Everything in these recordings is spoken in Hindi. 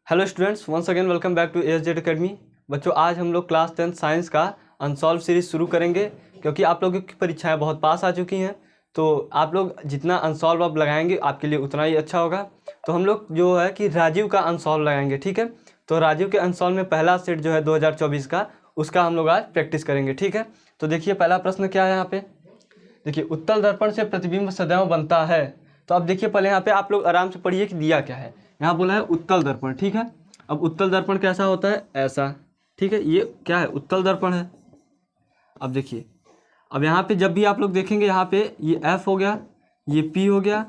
Hello students, once again welcome back to ASZ academy. बच्चों, आज हम लोग क्लास 10 साइंस का अनसॉल्व सीरीज शुरू करेंगे क्योंकि आप लोगों की परीक्षाएं बहुत पास आ चुकी हैं। तो आप लोग जितना अनसॉल्व अब लगाएंगे आपके लिए उतना ही अच्छा होगा। तो हम लोग जो है कि राजीव का अनसॉल्व लगाएंगे, ठीक है। तो राजीव के अनसॉल्व में पहला सेट जो है 2024 का, उसका हम लोग आज प्रैक्टिस करेंगे, ठीक है। तो देखिए पहला प्रश्न क्या है यहाँ पे। देखिए, उत्तल दर्पण से प्रतिबिंब सदैव बनता है। तो अब देखिए पहले यहाँ पे आप लोग आराम से पढ़िए कि दिया क्या है। यहाँ बोला है उत्तल दर्पण, ठीक है। अब उत्तल दर्पण कैसा होता है, ऐसा, ठीक है। ये क्या है, उत्तल दर्पण है। अब देखिए, अब यहाँ पे जब भी आप लोग देखेंगे, यहाँ पे ये F हो गया, ये P हो गया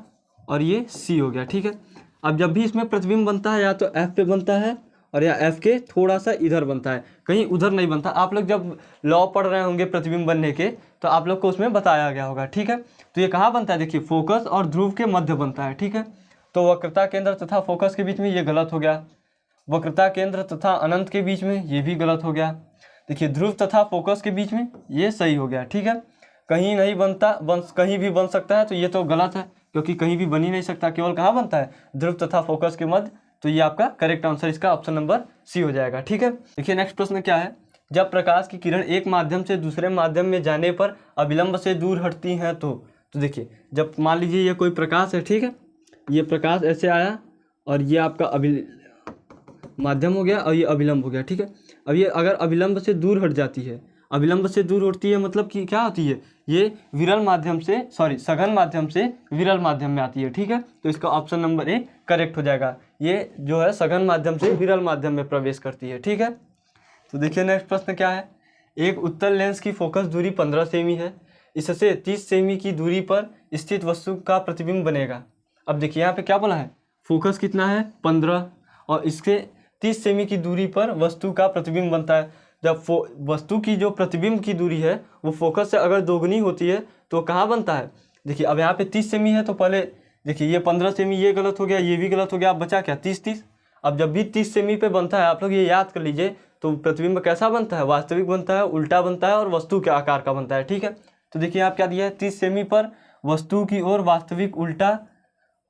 और ये C हो गया, ठीक है। अब जब भी इसमें प्रतिबिंब बनता है या तो F पे बनता है और या F के थोड़ा सा इधर बनता है, कहीं उधर नहीं बनता। आप लोग जब लॉ पढ़ रहे होंगे प्रतिबिंब बनने के, तो आप लोग को उसमें बताया गया होगा, ठीक है। तो ये कहाँ बनता है, देखिए फोकस और ध्रुव के मध्य बनता है, ठीक है। तो वक्रता केंद्र तथा फोकस के बीच में ये गलत हो गया। वक्रता केंद्र तथा अनंत के बीच में ये भी गलत हो गया। देखिए, ध्रुव तथा फोकस के बीच में ये सही हो गया, ठीक है। कहीं नहीं बनता, कहीं भी बन सकता है, तो ये तो गलत है क्योंकि कहीं भी बन ही नहीं सकता, केवल कहाँ बनता है, ध्रुव तथा फोकस के मध्य। तो ये आपका करेक्ट आंसर, इसका ऑप्शन नंबर C हो जाएगा, ठीक है। देखिए नेक्स्ट प्रश्न क्या है। जब प्रकाश की किरण एक माध्यम से दूसरे माध्यम में जाने पर अविलंब से दूर हटती हैं तो देखिए, जब मान लीजिए ये कोई प्रकाश है, ठीक है। ये प्रकाश ऐसे आया और ये आपका माध्यम हो गया और ये अविलंब हो गया, ठीक है। अब ये अगर अविलंब से दूर हट जाती है, अविलंब से दूर उठती है मतलब कि क्या होती है, ये विरल माध्यम से, सघन माध्यम से विरल माध्यम में आती है, ठीक है। तो इसका ऑप्शन नंबर A करेक्ट हो जाएगा। ये जो है सघन माध्यम से विरल माध्यम में प्रवेश करती है, ठीक है। तो देखिए नेक्स्ट प्रश्न क्या है। एक उत्तल लेंस की फोकस दूरी 15 सेमी है। इससे 30 सेमी की दूरी पर स्थित वस्तु का प्रतिबिंब बनेगा। अब देखिए यहाँ पे क्या बोला है, फोकस कितना है 15 और इसके 30 सेमी की दूरी पर वस्तु का प्रतिबिंब बनता है। जब वस्तु की जो प्रतिबिंब की दूरी है वो फोकस से अगर दोगुनी होती है तो कहाँ बनता है। देखिए अब यहाँ पे 30 सेमी है, तो पहले देखिए ये 15 सेमी, ये गलत हो गया, ये भी गलत हो गया। अब बचा क्या, 30। अब जब भी 30 सेमी पे बनता है, आप लोग ये याद कर लीजिए, तो प्रतिबिंब कैसा बनता है, वास्तविक बनता है, उल्टा बनता है और वस्तु के आकार का बनता है, ठीक है। तो देखिए आप क्या दिया है, 30 सेमी पर वस्तु की ओर वास्तविक उल्टा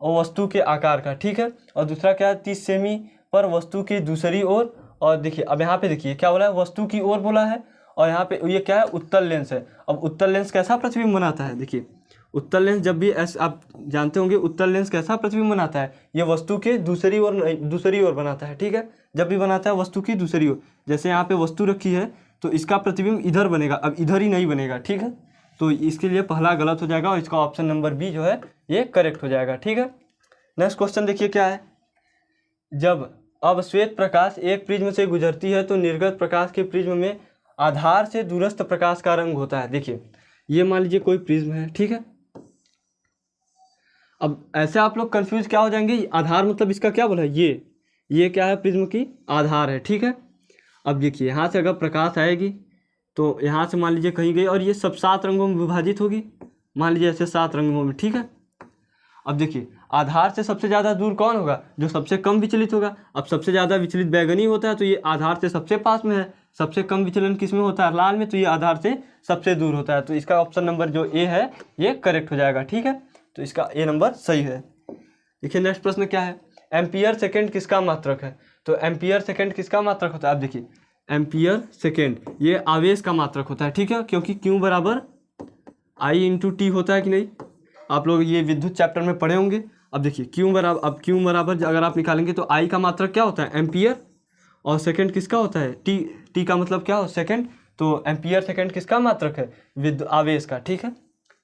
और वस्तु के आकार का, ठीक है। और दूसरा क्या है, 30 सेमी पर वस्तु की दूसरी ओर। और देखिए अब यहाँ पे देखिए क्या बोला है, वस्तु की ओर बोला है। और यहाँ पे ये क्या है, उत्तल लेंस है। अब उत्तल लेंस कैसा प्रतिबिंब बनाता है, देखिए उत्तल लेंस जब भी ऐसे, आप जानते होंगे उत्तल लेंस कैसा प्रतिबिंब बनाता है, ये वस्तु के दूसरी ओर बनाता है, ठीक है। जब भी बनाता है वस्तु की दूसरी ओर, जैसे यहाँ पे वस्तु रखी है तो इसका प्रतिबिंब इधर बनेगा, अब इधर ही नहीं बनेगा, ठीक है। तो इसके लिए पहला गलत हो जाएगा और इसका ऑप्शन नंबर B जो है ये करेक्ट हो जाएगा, ठीक है। नेक्स्ट क्वेश्चन देखिए क्या है। जब अवश्वेत प्रकाश एक प्रिज्म से गुजरती है तो निर्गत प्रकाश के प्रिज्म में आधार से दूरस्थ प्रकाश का रंग होता है। देखिए ये मान लीजिए कोई प्रिज्म है, ठीक है। अब ऐसे आप लोग कंफ्यूज क्या हो जाएंगे, आधार मतलब इसका क्या बोला है, ये क्या है, प्रिज्म की आधार है, ठीक है। अब देखिए यहाँ से अगर प्रकाश आएगी तो यहाँ से मान लीजिए कहीं गई और ये सब 7 रंगों में विभाजित होगी, मान लीजिए ऐसे 7 रंगों में, ठीक है। अब देखिए आधार से सबसे ज़्यादा दूर कौन होगा, जो सबसे कम विचलित होगा। अब सबसे ज़्यादा विचलित बैगनी होता है, तो ये आधार से सबसे पास में है। सबसे कम विचलन किस में होता है, लाल में, तो ये आधार से सबसे दूर होता है। तो इसका ऑप्शन नंबर जो A है ये करेक्ट हो जाएगा, ठीक है। तो इसका A नंबर सही है। देखिए नेक्स्ट प्रश्न क्या है। एम्पियर सेकेंड किसका मात्रक है। तो एम्पियर सेकेंड किसका मात्रक होता है, आप देखिए एम्पियर सेकेंड ये आवेश का मात्रक होता है, ठीक है। क्योंकि Q बराबर I × T होता है कि नहीं, आप लोग ये विद्युत चैप्टर में पढ़े होंगे। अब देखिए Q बराबर अगर आप निकालेंगे तो I का मात्रक क्या होता है, एम्पियर, और सेकंड किसका होता है, T का मतलब क्या हो, सेकंड। तो एम्पियर सेकंड किसका मात्रक है, विद्युत आवेश का, ठीक है।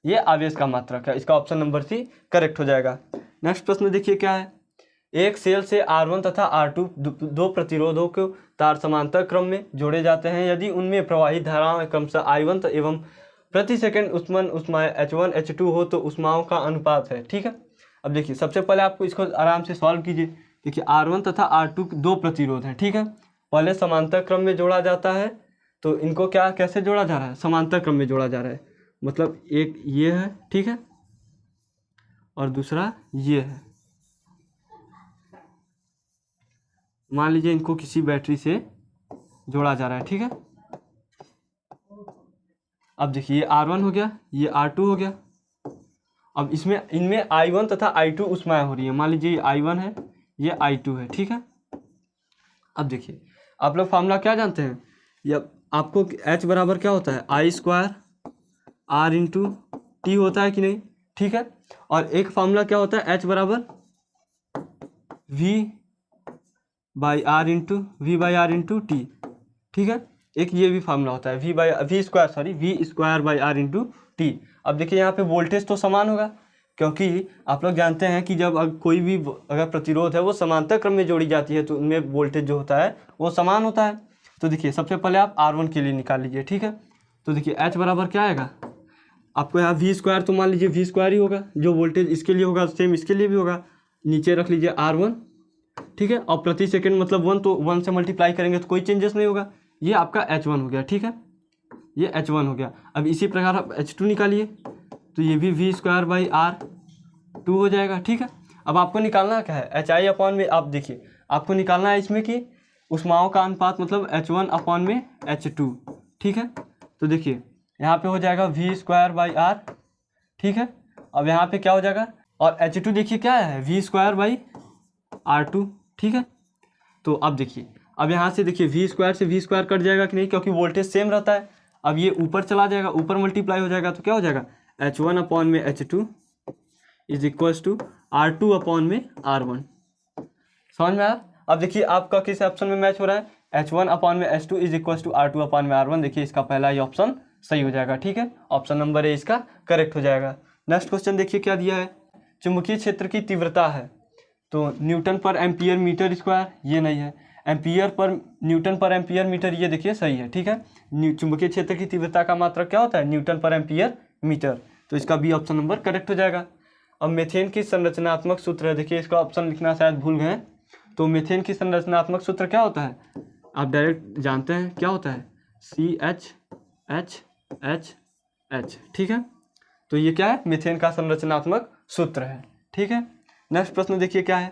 ये आवेश का मात्रक है, इसका ऑप्शन नंबर C करेक्ट हो जाएगा। नेक्स्ट प्रश्न देखिए क्या है। एक सेल से R1 तथा R2 दो प्रतिरोधों को तार समांतर क्रम में जोड़े जाते हैं। यदि उनमें प्रवाहित धाराएं क्रमशः I1 एवं प्रति सेकंड उष्माएं H1 H2 हो तो उष्माओं का अनुपात है, ठीक है। अब देखिए सबसे पहले आपको इसको आराम से सॉल्व कीजिए। देखिए R1 तथा R2 दो प्रतिरोध हैं, ठीक है। पहले समांतर क्रम में जोड़ा जाता है, तो इनको क्या कैसे जोड़ा जा रहा है, समांतर क्रम में जोड़ा जा रहा है। मतलब एक ये है, ठीक है, और दूसरा ये है। मान लीजिए इनको किसी बैटरी से जोड़ा जा रहा है, ठीक है। अब देखिए ये R1 हो गया, ये R2 हो गया। अब इनमें I1 तथा I2 उष्माएं हो रही है। मान लीजिए ये I1 है, ये I2 है, ठीक है। अब देखिए आप लोग फार्मूला क्या जानते हैं, या आपको H बराबर क्या होता है, आई स्क्वायर R इंटू टी होता है कि नहीं, ठीक है। और एक फार्मूला क्या होता है, H बराबर V by R into T, ठीक है। एक ये भी फार्मूला होता है V square by R into T. अब देखिए यहाँ पे वोल्टेज तो समान होगा, क्योंकि आप लोग जानते हैं कि जब कोई भी अगर प्रतिरोध है वो समांतर क्रम में जोड़ी जाती है तो उनमें वोल्टेज जो होता है वो समान होता है। तो देखिए सबसे पहले आप R1 के लिए निकाल लीजिए, ठीक है। तो देखिए H बराबर क्या आएगा, आपको यहाँ वी स्क्वायर तो मान लीजिए वी स्क्वायर ही होगा, जो वोल्टेज इसके लिए होगा सेम इसके लिए भी होगा। नीचे रख लीजिए R1, ठीक है। और प्रति सेकंड मतलब 1, तो 1 से मल्टीप्लाई करेंगे तो कोई चेंजेस नहीं होगा। ये आपका H1 हो गया, ठीक है, ये H1 हो गया। अब इसी प्रकार आप H2 निकालिए, तो ये भी वी स्क्वायर बाई R2 हो जाएगा, ठीक है। अब आपको निकालना क्या है, एच आई अपॉन में, आप देखिए आपको निकालना है इसमें कि ऊष्माओं का अनुपात मतलब H1 अपॉन में H2, ठीक है। तो देखिए यहाँ पे हो जाएगा वी स्क्वायर बाई R, ठीक है। अब यहाँ पे क्या हो जाएगा, और H2 देखिए क्या है, वी स्क्वायर बाई R2, ठीक है। तो अब देखिए अब यहाँ से देखिए वी स्क्वायर से वी स्क्वायर कट जाएगा कि नहीं, क्योंकि वोल्टेज सेम रहता है। अब ये ऊपर चला जाएगा, ऊपर मल्टीप्लाई हो जाएगा, तो क्या हो जाएगा, H1 अपॉन में H2 is equals to R2 upon में R1। समझ में आया। अब देखिए आपका किस ऑप्शन में मैच हो रहा है, H1 अपॉन में H2 is equals to R2 upon में R1। देखिए इसका पहला ही ऑप्शन सही हो जाएगा, ठीक है। ऑप्शन नंबर ए इसका करेक्ट हो जाएगा। नेक्स्ट क्वेश्चन देखिए क्या दिया है, चुंबकीय क्षेत्र की तीव्रता है, तो न्यूटन पर एम्पियर मीटर स्क्वायर, ये नहीं है, एम्पियर पर न्यूटन पर एम्पियर मीटर, ये देखिए सही है, ठीक है। चुंबकीय क्षेत्र की तीव्रता का मात्रक क्या होता है, न्यूटन पर एम्पियर मीटर, तो इसका बी ऑप्शन नंबर करेक्ट हो जाएगा। अब मीथेन की संरचनात्मक सूत्र है, देखिए इसका ऑप्शन लिखना शायद भूल गए, तो मीथेन की संरचनात्मक सूत्र क्या होता है, आप डायरेक्ट जानते हैं क्या होता है, CH ठीक है। तो ये क्या है, मीथेन का संरचनात्मक सूत्र है, ठीक है। नेक्स्ट प्रश्न देखिए क्या है,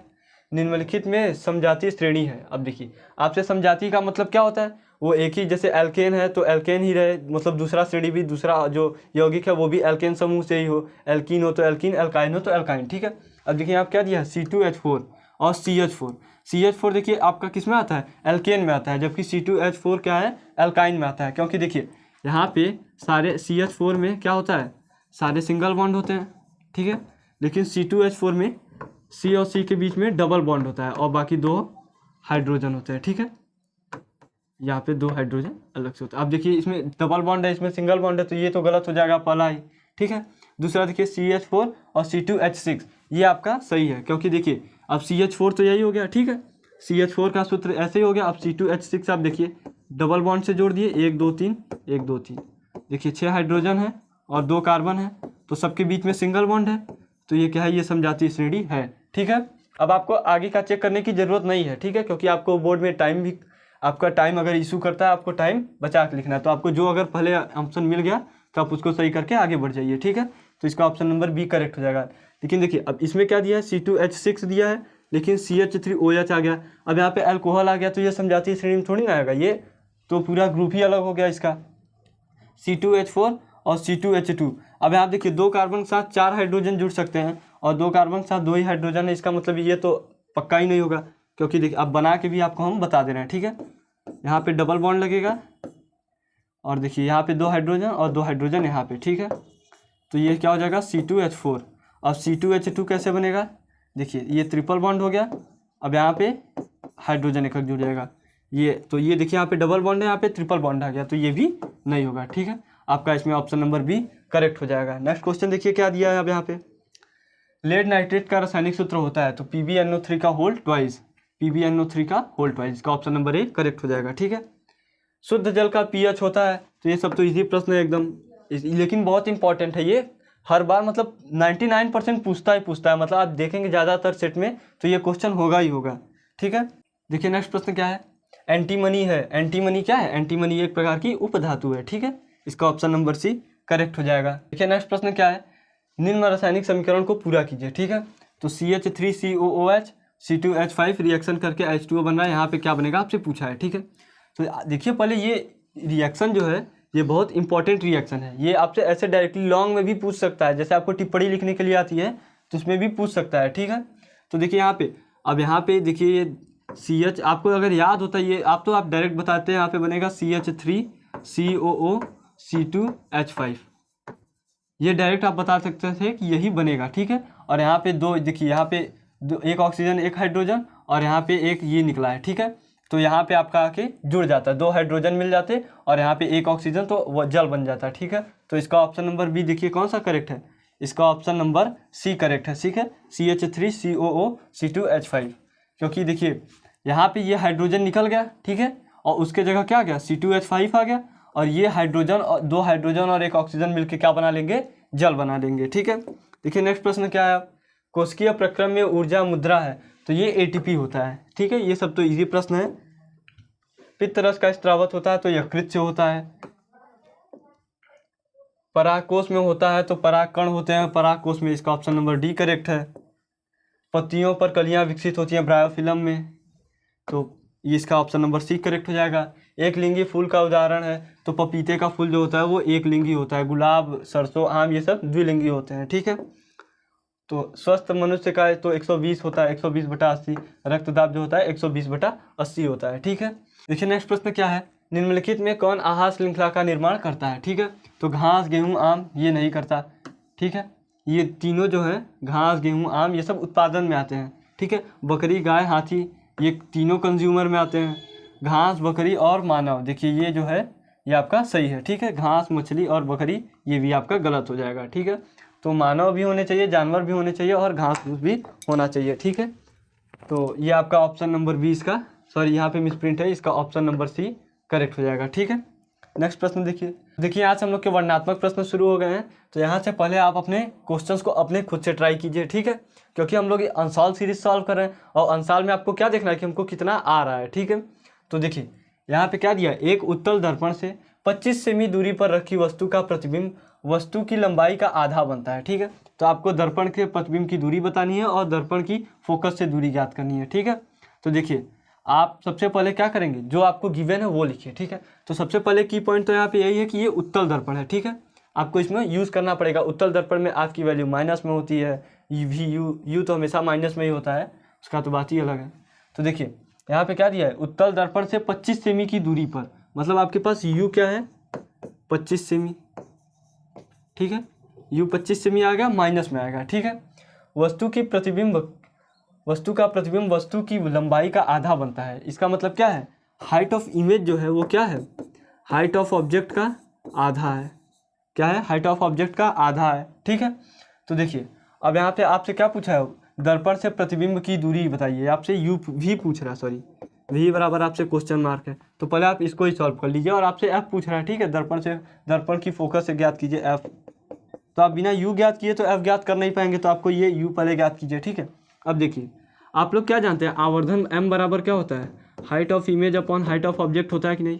निम्नलिखित में समजातीय श्रेणी है। अब देखिए आपसे समजातीय का मतलब क्या होता है, वो एक ही, जैसे एल्केन है तो एल्केन ही रहे, मतलब दूसरा श्रेणी भी, दूसरा जो यौगिक है वो भी एल्केन समूह से ही हो, एल्कीन हो तो एल्कीन, एल्काइन हो तो एल्काइन, ठीक है। अब देखिए आप क्या दिया है, C2H4 और CH4 देखिए आपका किस में आता है, एल्केन में आता है, जबकि C2H4 क्या है, एल्काइन में आता है। क्योंकि देखिए यहाँ पे सारे CH4 में क्या होता है, सारे सिंगल बॉन्ड होते हैं, ठीक है, लेकिन C2H4 में C और C के बीच में डबल बॉन्ड होता है और बाकी 2 हाइड्रोजन होते हैं, ठीक है। यहाँ पे 2 हाइड्रोजन अलग से होता है। अब देखिए इसमें डबल बॉन्ड है, इसमें सिंगल बॉन्ड है, तो ये तो गलत हो जाएगा पहला ही, ठीक है। दूसरा देखिए CH4 और C2H6, ये आपका सही है, क्योंकि देखिए अब CH4 तो यही हो गया, ठीक है, CH4 का सूत्र ऐसे ही हो गया। अब C2H6 आप देखिए डबल बॉन्ड से जोड़ दिए, 1 2 3 1 2 3, देखिए 6 हाइड्रोजन है और 2 कार्बन है, तो सबके बीच में सिंगल बॉन्ड है, तो ये क्या है, ये समजातीय श्रेणी है, ठीक है। अब आपको आगे का चेक करने की ज़रूरत नहीं है, ठीक है, क्योंकि आपको बोर्ड में टाइम भी, आपका टाइम अगर इशू करता है आपको टाइम बचा के लिखना है, तो आपको जो अगर पहले ऑप्शन मिल गया तो आप उसको सही करके आगे बढ़ जाइए, ठीक है। तो इसका ऑप्शन नंबर बी करेक्ट हो जाएगा। लेकिन देखिए अब इसमें क्या दिया है, C2H6 दिया है, लेकिन CH3OH आ गया। अब यहाँ पे अल्कोहल आ गया, तो ये समजातीय श्रेणी में थोड़ी ना आएगा, ये तो पूरा ग्रुप ही अलग हो गया इसका, C2H4 और C2H2। अब यहाँ देखिए 2 कार्बन के साथ 4 हाइड्रोजन जुड़ सकते हैं और 2 कार्बन के साथ 2 ही हाइड्रोजन है, इसका मतलब ये तो पक्का ही नहीं होगा, क्योंकि देखिए अब बना के भी आपको हम बता दे रहे हैं, ठीक है। यहाँ पे डबल बॉन्ड लगेगा और देखिए यहाँ पे 2 हाइड्रोजन और 2 हाइड्रोजन यहाँ पे, ठीक है। तो ये क्या हो जाएगा, C2H4। अब C2H2 कैसे बनेगा, देखिए ये ट्रिपल बॉन्ड हो गया, अब यहाँ पे हाइड्रोजन एक जुड़ जाएगा, ये तो ये देखिए यहाँ पे डबल बॉन्ड है, यहाँ पे ट्रिपल बॉन्ड आ गया, तो ये भी नहीं होगा, ठीक है। आपका इसमें ऑप्शन नंबर बी करेक्ट हो जाएगा। नेक्स्ट क्वेश्चन देखिए क्या दिया है अब यहाँ पे, लेड नाइट्रेट का रासायनिक सूत्र होता है, तो PbNO3 का होल ट्वाइस, PbNO3 का होल ट्वाइस, इसका ऑप्शन नंबर ए करेक्ट हो जाएगा, ठीक है। शुद्ध जल का pH होता है, तो ये सब तो इजी प्रश्न है एकदम, लेकिन बहुत इंपॉर्टेंट है ये, हर बार मतलब 99% पूछता है, मतलब आप देखेंगे ज़्यादातर सेट में तो ये क्वेश्चन होगा ही होगा, ठीक है। देखिए नेक्स्ट प्रश्न क्या है, एंटीमनी है, एंटीमनी क्या है, एंटीमनी एक प्रकार की उपधातु है, ठीक है, इसका ऑप्शन नंबर सी करेक्ट हो जाएगा। देखिए नेक्स्ट प्रश्न क्या है, निम्न रासायनिक समीकरण को पूरा कीजिए, ठीक है। तो CH3COOH C2H5 रिएक्शन करके H2O बन रहा है, यहाँ पे क्या बनेगा आपसे पूछा है, ठीक है। तो देखिए पहले ये रिएक्शन जो है ये बहुत इंपॉर्टेंट रिएक्शन है, ये आपसे ऐसे डायरेक्टली लॉन्ग में भी पूछ सकता है, जैसे आपको टिप्पणी लिखने के लिए आती है तो उसमें भी पूछ सकता है, ठीक है। तो देखिए यहाँ पे, अब यहाँ पे देखिए ये CH, आपको अगर याद होता है ये आप डायरेक्ट बताते हैं, यहाँ पे बनेगा CH3COO C2H5, ये डायरेक्ट आप बता सकते थे कि यही बनेगा, ठीक है। और यहाँ पे दो देखिए, यहाँ पे दो, एक ऑक्सीजन एक हाइड्रोजन, और यहाँ पे एक ये निकला है, ठीक है। तो यहाँ पे आपका आके जुड़ जाता है, 2 हाइड्रोजन मिल जाते और यहाँ पे एक ऑक्सीजन, तो वो जल बन जाता है, ठीक है। तो इसका ऑप्शन नंबर बी देखिए कौन सा करेक्ट है, इसका ऑप्शन नंबर सी करेक्ट है, ठीक है। CH3COO C2H5, क्योंकि देखिए यहाँ पे ये हाइड्रोजन निकल गया, ठीक है, और उसके जगह क्या आ गया, C2H5 आ गया, और ये हाइड्रोजन और 2 हाइड्रोजन और एक ऑक्सीजन मिलकर क्या बना लेंगे, जल बना लेंगे, ठीक है। देखिए नेक्स्ट प्रश्न क्या है, कोशिकीय प्रक्रम में ऊर्जा मुद्रा है, तो ये ATP होता है, ठीक है। ये सब तो इजी प्रश्न है। पित्तरस का स्त्रावत होता है तो यकृत से होता है। परागकोश में होता है तो परागकण होते हैं परागकोश में, इसका ऑप्शन नंबर डी करेक्ट है। पत्तियों पर कलियां विकसित होती हैं ब्रायोफिलम में, तो ये इसका ऑप्शन नंबर सी करेक्ट हो जाएगा। एक लिंगी फूल का उदाहरण है तो पपीते का फूल जो होता है वो एक लिंगी होता है, गुलाब, सरसों, आम ये सब द्विलिंगी होते हैं, ठीक है। तो स्वस्थ मनुष्य का तो 120 होता है, 120/80। रक्तदाब जो होता है 120/80 होता है, ठीक है। देखिए नेक्स्ट प्रश्न क्या है, निम्नलिखित में कौन आहार श्रृंखला का निर्माण करता है, ठीक है। तो घास, गेहूँ, आम ये नहीं करता, ठीक है। ये तीनों जो है घास, गेहूँ, आम ये सब उत्पादन में आते हैं, ठीक है। बकरी, गाय, हाथी ये तीनों कंज्यूमर में आते हैं। घास, बकरी और मानव, देखिए ये जो है ये आपका सही है, ठीक है। घास, मछली और बकरी ये भी आपका गलत हो जाएगा, ठीक है। तो मानव भी होने चाहिए, जानवर भी होने चाहिए और घास फूस भी होना चाहिए, ठीक है। तो ये आपका ऑप्शन नंबर 20 का, सॉरी यहाँ पे मिसप्रिंट है, इसका ऑप्शन नंबर सी करेक्ट हो जाएगा, ठीक है। नेक्स्ट प्रश्न देखिए यहाँ से हम लोग के वर्णनात्मक प्रश्न शुरू हो गए हैं। तो यहाँ से पहले आप अपने क्वेश्चंस को अपने खुद से ट्राई कीजिए, ठीक है, क्योंकि हम लोग ये अनसॉल्व सीरीज सॉल्व कर रहे हैं और अनसॉल्व में आपको क्या देखना है कि हमको कितना आ रहा है, ठीक है। तो देखिए यहाँ पे क्या दिया, एक उत्तल दर्पण से 25 सेमी दूरी पर रखी वस्तु का प्रतिबिंब वस्तु की लंबाई का आधा बनता है, ठीक है। तो आपको दर्पण के प्रतिबिंब की दूरी बतानी है और दर्पण की फोकस से दूरी ज्ञात करनी है, ठीक है। तो देखिए आप सबसे पहले क्या करेंगे, जो आपको गिवन है वो लिखिए, ठीक है। तो सबसे पहले की पॉइंट तो यहाँ पे यही है कि ये उत्तल दर्पण है, ठीक है। आपको इसमें यूज़ करना पड़ेगा। उत्तल दर्पण में आपकी वैल्यू माइनस में होती है, यू तो हमेशा माइनस में ही होता है, उसका तो बात ही अलग है। तो देखिए यहाँ पे क्या दिया है, उत्तल दर्पण से 25 सेमी की दूरी पर, मतलब आपके पास यू क्या है 25 सेमी, ठीक है। यू 25 सेमी आ गया, माइनस में आएगा, ठीक है। वस्तु का प्रतिबिंब वस्तु की लंबाई का आधा बनता है। इसका मतलब क्या है, हाइट ऑफ इमेज जो है वो क्या है, हाइट ऑफ ऑब्जेक्ट का आधा है। क्या है, हाइट ऑफ ऑब्जेक्ट का आधा है, ठीक है। तो देखिए अब यहाँ पे आपसे क्या पूछा है, दर्पण से प्रतिबिंब की दूरी बताइए, आपसे यू भी पूछ रहा है, सॉरी वी बराबर आपसे क्वेश्चन मार्क है। तो पहले आप इसको ही सॉल्व कर लीजिए और आपसे एफ पूछ रहा है, ठीक है। दर्पण की फोकस से ज्ञात कीजिए एफ। तो आप बिना यू ज्ञात किए तो एफ ज्ञात कर नहीं पाएंगे, तो आपको ये यू पहले ज्ञात कीजिए, ठीक है। अब देखिए आप लोग क्या जानते हैं, आवर्धन m बराबर क्या होता है, height of image upon height of object होता है कि नहीं,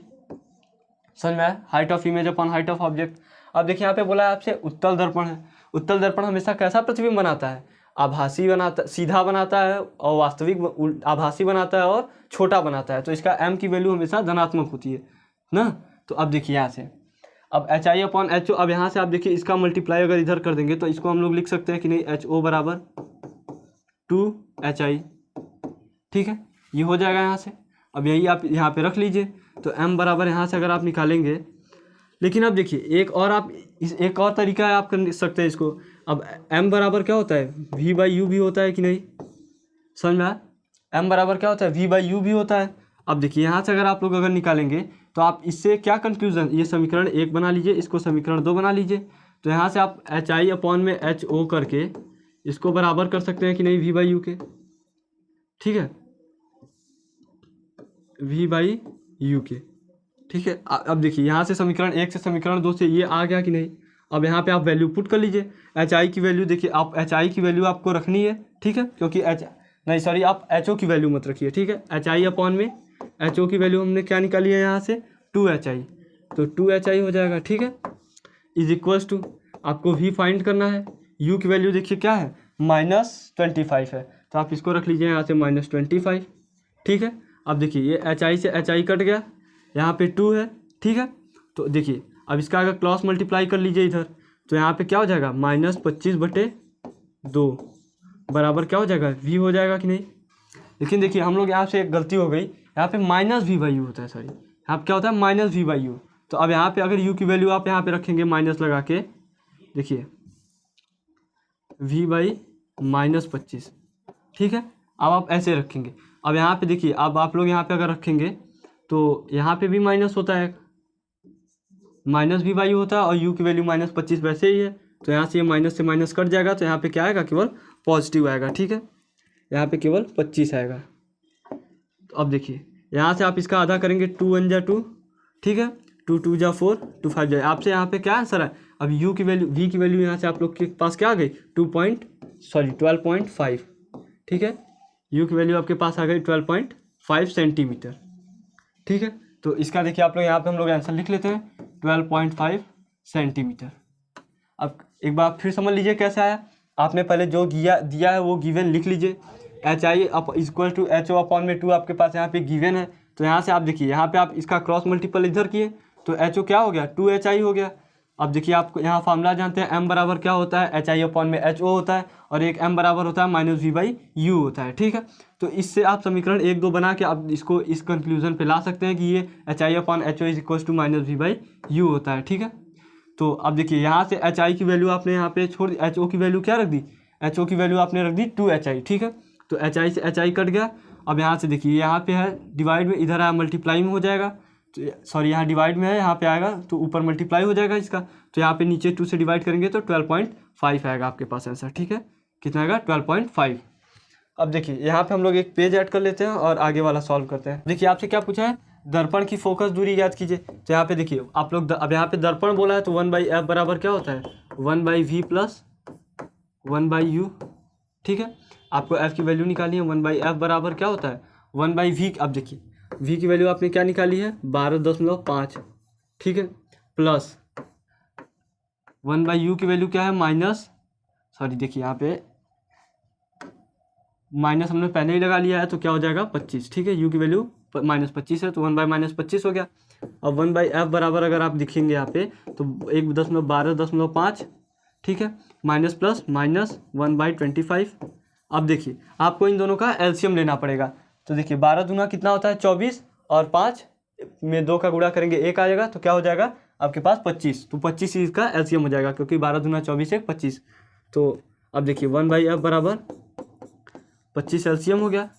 समझ में आया, height of image upon height of object. अब देखिए यहाँ पे बोला है आपसे उत्तल दर्पण है, उत्तल दर्पण हमेशा कैसा प्रतिबिंब बनाता है, आभासी बनाता, सीधा बनाता है और वास्तविक आभासी बनाता है और छोटा बनाता है। तो इसका m की वैल्यू हमेशा धनात्मक होती है ना। तो अब देखिए यहाँ से अब HI/HO, अब यहाँ से आप देखिए इसका मल्टीप्लाई अगर इधर कर देंगे तो इसको हम लोग लिख सकते हैं कि नहीं, HO बराबर 2HI, ठीक है, ये हो जाएगा यहाँ से। अब यही आप यहाँ पे रख लीजिए। तो m बराबर यहाँ से अगर आप निकालेंगे, लेकिन अब देखिए एक और तरीका है आप कर सकते हैं इसको। अब m बराबर क्या होता है, v/u भी होता है कि नहीं, समझ में आया, m बराबर क्या होता है, v/u भी होता है। अब देखिए यहाँ से अगर आप लोग निकालेंगे तो आप इससे क्या कंक्लूजन, ये समीकरण 1 बना लीजिए, इसको समीकरण 2 बना लीजिए। तो यहाँ से आप HI/HO करके इसको बराबर कर सकते हैं कि नहीं v/u के, ठीक है, v/u के, ठीक है। अब देखिए यहाँ से समीकरण 1 से समीकरण 2 से ये आ गया कि नहीं। अब यहाँ पे आप वैल्यू पुट कर लीजिए, HI की वैल्यू देखिए, आप HI की वैल्यू आपको रखनी है, ठीक है, क्योंकि आप HO की वैल्यू मत रखिए, ठीक है। HI अपॉन में HO की वैल्यू हमने क्या निकाली है यहाँ से 2HI, तो 2HI हो जाएगा, ठीक है, इज इक्वल्स टू आपको v फाइंड करना है, u की वैल्यू देखिए क्या है -25 है, तो आप इसको रख लीजिए यहाँ से -25, ठीक है। अब देखिए ये HI से HI कट गया, यहाँ पे 2 है, ठीक है। तो देखिए अब इसका अगर क्रॉस मल्टीप्लाई कर लीजिए इधर, तो यहाँ पे क्या हो जाएगा -25/2 बराबर क्या हो जाएगा v हो जाएगा कि नहीं। लेकिन देखिए हम लोग यहाँ से एक गलती हो गई, यहाँ पे माइनस वी बाई यू होता है, सॉरी यहाँ पे क्या होता है माइनस वी बाई यू। तो अब यहाँ पे अगर यू की वैल्यू आप यहाँ पे रखेंगे माइनस लगा के, देखिए वी बाई -25, ठीक है। अब आप ऐसे रखेंगे, अब यहाँ पे देखिए अब आप लोग यहाँ पे अगर रखेंगे तो यहाँ पे भी माइनस होता है, माइनस वी बाई होता है और यू की वैल्यू -25 वैसे ही है। तो यहाँ से ये माइनस से माइनस कट जाएगा, तो यहाँ पे क्या आएगा, केवल पॉजिटिव आएगा, ठीक है। यहाँ पे केवल 25 आएगा। तो अब देखिए यहाँ से आप इसका आधा करेंगे, 2 1 जा 2, ठीक है, 2 2 जा 4, 2 5 जाए, आपसे यहाँ पे क्या आंसर है। अब यू की वैल्यू वी की वैल्यू यहाँ से आप लोग के पास क्या आ गई, 12.5, ठीक है। यू की वैल्यू आपके पास आ गई 12.5 सेंटीमीटर, ठीक है। तो इसका देखिए आप लोग यहाँ पे हम लोग आंसर लिख लेते हैं 12.5 सेंटीमीटर। अब एक बार फिर समझ लीजिए कैसे आया। आपने पहले जो दिया है वो गिवन लिख लीजिए, H I equal to H O upon में 2 आपके पास यहाँ पे गिवन है। तो यहाँ से आप देखिए यहाँ पे आप इसका क्रॉस मल्टीपल इधर किए तो एच ओ क्या हो गया, 2HI हो गया। अब देखिए आप यहाँ फार्मूला जानते हैं, m बराबर क्या होता है, HI अपॉन में HO होता है, और एक m बराबर होता है -v/u होता है, ठीक है। तो इससे आप समीकरण 1 2 बना के आप इसको इस कंक्लूजन पे ला सकते हैं कि ये HI upon HO is equal to -v/u होता है, ठीक है। तो अब देखिए यहाँ से HI की वैल्यू आपने यहाँ पे छोड़ दी, HO की वैल्यू क्या रख दी, HO की वैल्यू आपने रख दी 2HI, ठीक है। तो HI से HI कट गया। अब यहाँ से देखिए यहाँ पे है डिवाइड में, इधर आया मल्टीप्लाई में हो जाएगा, तो सॉरी यहाँ डिवाइड में है, यहाँ पे आएगा तो ऊपर मल्टीप्लाई हो जाएगा इसका, तो यहाँ पे नीचे 2 से डिवाइड करेंगे तो 12.5 आएगा आपके पास आंसर, ठीक है। कितना आएगा 12.5। अब देखिए यहाँ पे हम लोग एक पेज ऐड कर लेते हैं और आगे वाला सॉल्व करते हैं। देखिए आपसे क्या पूछा है, दर्पण की फोकस दूरी याद कीजिए। तो यहाँ पे देखिए आप लोग अब यहाँ पे दर्पण बोला है तो 1/f बराबर क्या होता है, 1/v + 1/u, ठीक है। आपको f की वैल्यू निकाली है, 1/f बराबर क्या होता है 1/v। अब देखिए v की वैल्यू आपने क्या निकाली है 12.5, ठीक है, प्लस 1/u की वैल्यू क्या है माइनस, सॉरी देखिए यहाँ पे माइनस हमने पहले ही लगा लिया है तो क्या हो जाएगा 25, ठीक है। u की वैल्यू -25 है तो 1/-25 हो गया। अब 1/f बराबर अगर आप दिखेंगे यहाँ पे तो 1.12.5, ठीक है, माइनस प्लस माइनस 1/25। अब देखिए आपको इन दोनों का एलसीएम लेना पड़ेगा। तो देखिए 12 दूना कितना होता है 24, और 5 में 2 का गुणा करेंगे 1 आ जाएगा, तो क्या हो जाएगा आपके पास 25। तो 25 इसका एलसीएम हो जाएगा, क्योंकि 12 दूना 24 1 25। तो अब देखिए 1/f बराबर 25 एलसीएम हो गया।